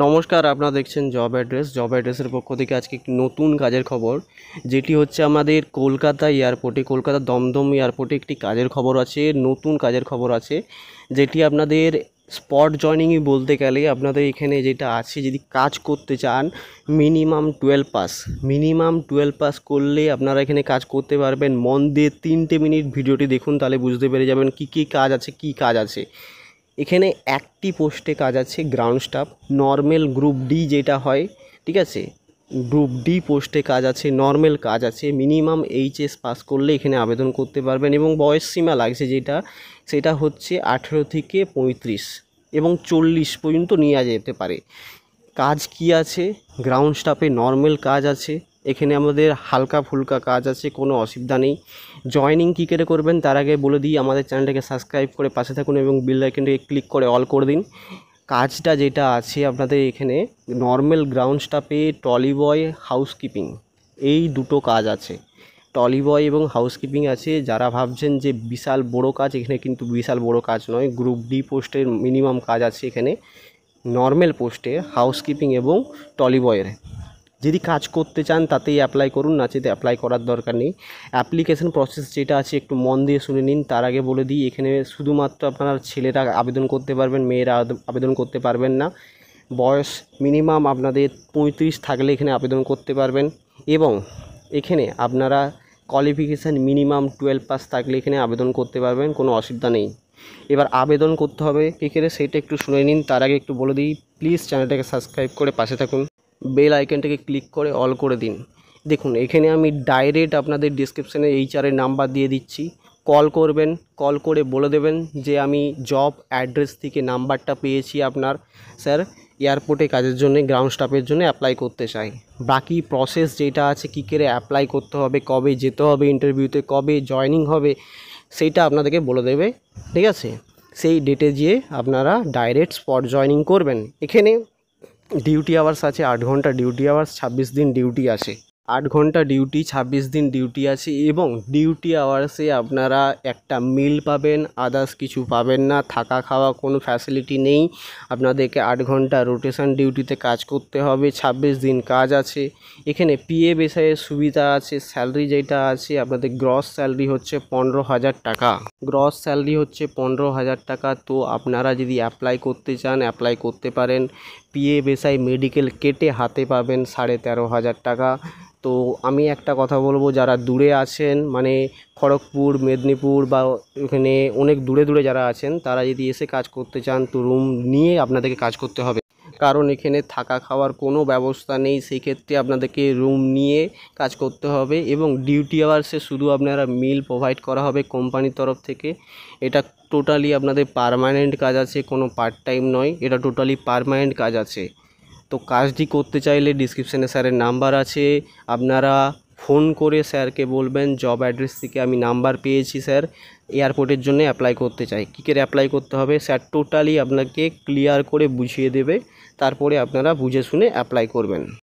নমস্কার, আপনারা দেখছেন জব অ্যাড্রেসের পক্ষ থেকে আজকে একটি নতুন কাজের খবর, যেটি হচ্ছে আমাদের কলকাতা এয়ারপোর্টে, কলকাতা দমদম এয়ারপোর্টে একটি কাজের খবর আছে, নতুন কাজের খবর আছে, যেটি আপনাদের স্পট জয়নিংই বলতে গেলে। আপনাদের এখানে যেটা আছে, যদি কাজ করতে চান মিনিমাম 12 পাস করলে আপনারা এখানে কাজ করতে পারবেন। মন দিয়ে 3টে মিনিট ভিডিওটি দেখুন, তাহলে বুঝতে পেরে যাবেন কী কাজ আছে। এখানে একটি পোস্টে কাজ আছে ground staff, normal group D যেটা হয়, ঠিক আছে, গ্রুপ ডি পোস্টে কাজ আছে, নর্মাল কাজ আছে। মিনিমাম এইচএস পাস করলে এখানে আবেদন করতে পারবেন এবং বয়স সীমা লাগছে সেটা হচ্ছে 18 থেকে 35 এবং 40 পর্যন্ত নিয়ে যেতে পারে। কাজ কি আছে? গ্রাউন্ড স্টাফে নর্মাল কাজ আছে, এখানে আমাদের হালকা ফুলকা কাজ আছে, কোনো অসুবিধা নেই। জয়েনিং কী করে করবেন তার আগে বলে দিই, আমাদের চ্যানেলটাকে সাবস্ক্রাইব করে পাশে থাকুন এবং বেল আইকনটাকে ক্লিক করে অল করে দিন। কাজটা যেটা আছে আপনাদের এখানে নর্মাল গ্রাউন্ড স্টাফে ট্রলি বয়, হাউসকিপিং, এই দুটো কাজ আছে। ট্রলি বয় এবং হাউসকিপিং আছে। যারা ভাবছেন যে বিশাল বড় কাজ, এখানে কিন্তু বিশাল বড় কাজ নয়। গ্রুপ ডি পোস্টের মিনিমাম কাজ আছে এখানে, নর্মাল পোস্টে হাউসকিপিং এবং ট্রলি বয়ের। যদি কাজ করতে চান তাতেই অ্যাপ্লাই করুন, নাচেতে অ্যাপ্লাই করার দরকার নেই। অ্যাপ্লিকেশন প্রসেস যেটা আছে একটু মন দিয়ে শুনে নিন। তার আগে বলে দিই, এখানে শুধুমাত্র আপনার ছেলেরা আবেদন করতে পারবেন, মেয়েরা আবেদন করতে পারবেন না। বয়স মিনিমাম আপনাদের 35 থাকলে এখানে আবেদন করতে পারবেন এবং এখানে আপনারা কোয়ালিফিকেশান মিনিমাম 12 পাস থাকলে এখানে আবেদন করতে পারবেন, কোনো অসুবিধা নেই। এবার আবেদন করতে হবে কী করে সেটা একটু শুনে নিন। তার আগে একটু বলে দিই, প্লিজ চ্যানেলটাকে সাবস্ক্রাইব করে পাশে থাকুন, বেল আইকনটাকে ক্লিক করে অল করে দিন। দেখুন, এখানে আমি ডাইরেক্ট আপনাদের ডিসক্রিপশানে এইচআরের নাম্বার দিয়ে দিচ্ছি, কল করবেন। কল করে বলে দেবেন যে আমি জব অ্যাড্রেস থেকে নাম্বারটা পেয়েছি আপনার, স্যার এয়ারপোর্টে কাজের জন্য গ্রাউন্ড স্টাফের জন্য অ্যাপ্লাই করতে চাই। বাকি প্রসেস যেটা আছে, কী করে অ্যাপ্লাই করতে হবে, কবে যেতে হবে ইন্টারভিউতে, কবে জয়নিং হবে, সেইটা আপনাদেরকে বলে দেবে, ঠিক আছে। সেই ডেটে গিয়ে আপনারা ডাইরেক্ট স্পট জয়নিং করবেন। এখানে ডিউটি আওয়ার্স আছে 8 ঘন্টা ডিউটি আওয়ার্স, 26 দিন ডিউটি আছে। 8 ঘন্টা ডিউটি, 26 দিন ডিউটি আছে এবং ডিউটি আওয়ার্সে আপনারা একটা মিল পাবেন, আদার্স কিছু পাবেন না। থাকা খাওয়া কোনো ফ্যাসিলিটি নেই। আপনাদেরকে 8 ঘন্টা রোটেশন ডিউটিতে কাজ করতে হবে, 26 দিন কাজ আছে। এখানে পিএ বেসাইয়ের সুবিধা আছে। স্যালারি যেটা আছে আপনাদের গ্রস স্যালারি হচ্ছে 15,000 টাকা, গ্রস স্যালারি হচ্ছে 15,000 টাকা। তো আপনারা যদি অ্যাপ্লাই করতে চান অ্যাপ্লাই করতে পারেন। পিএ বেসাই মেডিকেল কেটে হাতে পাবেন 13,500 টাকা। তো আমি একটা কথা বলবো, যারা দূরে আছেন, মানে খড়গপুর, মেদিনীপুর বা এখানে অনেক দূরে দূরে যারা আছেন, তারা যদি এসে কাজ করতে চান তো রুম নিয়ে আপনাদেরকে কাজ করতে হবে, কারণ এখানে থাকা খাওয়ার কোনো ব্যবস্থা নেই। সেই ক্ষেত্রে আপনাদেরকে রুম নিয়ে কাজ করতে হবে এবং ডিউটি আওয়ার্সে শুধু আপনারা মিল প্রোভাইড করা হবে কোম্পানির তরফ থেকে। এটা টোটালি আপনাদের পার্মানেন্ট কাজ আছে, কোনো পার্ট টাইম নয়, এটা টোটালি পার্মানেন্ট কাজ আছে। তো কাজটি করতে চাইলে ডিসক্রিপশানে স্যারের নাম্বার আছে, আপনারা ফোন করে স্যারকে বলবেন জব অ্যাড্রেস থেকে আমি নাম্বার পেয়েছি স্যার, এয়ারপোর্টের জন্য অ্যাপ্লাই করতে চাই, কী করে অ্যাপ্লাই করতে হবে স্যার টোটালি আপনাকে ক্লিয়ার করে বুঝিয়ে দেবে। তারপরে আপনারা বুঝে শুনে অ্যাপ্লাই করবেন।